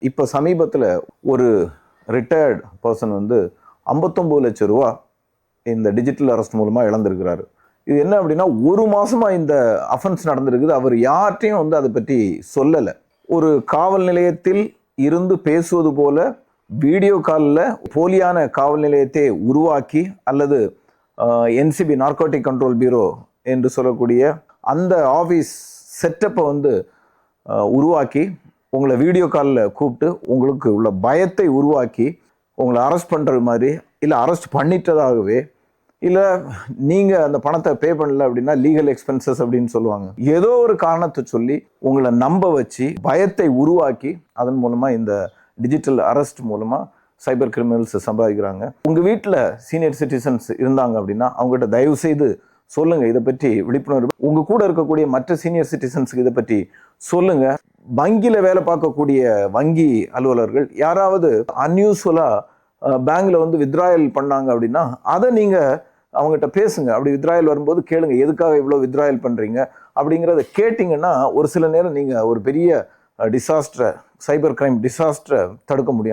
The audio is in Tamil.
இப்போ சமீபத்தில் ஒரு ரிட்டையர்ட் பர்சன் வந்து 59 லட்சம் ரூபா இந்த டிஜிட்டல் அரெஸ்ட் மூலமாக இழந்திருக்கிறாரு. இது என்ன அப்படின்னா, ஒரு மாசமாக இந்த அஃபென்ஸ் நடந்திருக்குது. அவர் யார்ட்டையும் வந்து அதை பற்றி சொல்லலை. ஒரு காவல் நிலையத்தில் இருந்து பேசுவது போல வீடியோ காலில் போலியான காவல் நிலையத்தை உருவாக்கி அல்லது என்சிபி நார்கோட்டிக் கண்ட்ரோல் பியூரோ என்று சொல்லக்கூடிய அந்த ஆஃபீஸ் செட்டப்பை வந்து உருவாக்கி உங்களை வீடியோ காலில் கூப்பிட்டு உங்களுக்கு உள்ள பயத்தை உருவாக்கி உங்களை அரெஸ்ட் பண்ணுறது மாதிரி, இல்லை அரெஸ்ட் பண்ணிட்டதாகவே, இல்லை நீங்கள் அந்த பணத்தை பே பண்ணல அப்படின்னா லீகல் எக்ஸ்பென்சஸ் அப்படின்னு சொல்லுவாங்க. ஏதோ ஒரு காரணத்தை சொல்லி உங்களை நம்ப வச்சு பயத்தை உருவாக்கி அதன் மூலமாக இந்த டிஜிட்டல் அரெஸ்ட் மூலமாக சைபர் கிரிமினல்ஸ் சம்பாதிக்கிறாங்க. உங்கள் வீட்டில் சீனியர் சிட்டிசன்ஸ் இருந்தாங்க அப்படின்னா அவங்ககிட்ட தயவு செய்து சொல்லுங்க, இதை பற்றி விழிப்புணர்வு. உங்க கூட இருக்கக்கூடிய மற்ற சீனியர் சிட்டிசன்ஸுக்கு இதை பற்றி சொல்லுங்க. வங்கியில வேலை பார்க்கக்கூடிய வங்கி அலுவலர்கள் யாராவது அன்யூஸ்வலா பேங்க்ல வந்து வித்ராயல் பண்ணாங்க அப்படின்னா அதை நீங்க அவங்ககிட்ட பேசுங்க. அப்படி வித்ராயல் வரும்போது கேளுங்க, எதுக்காக இவ்வளோ வித்ராயல் பண்றீங்க அப்படிங்கிறத கேட்டிங்கன்னா ஒரு சில நேரம் நீங்க ஒரு பெரிய டிசாஸ்டரை, சைபர் கிரைம் டிசாஸ்டரை தடுக்க முடியும்.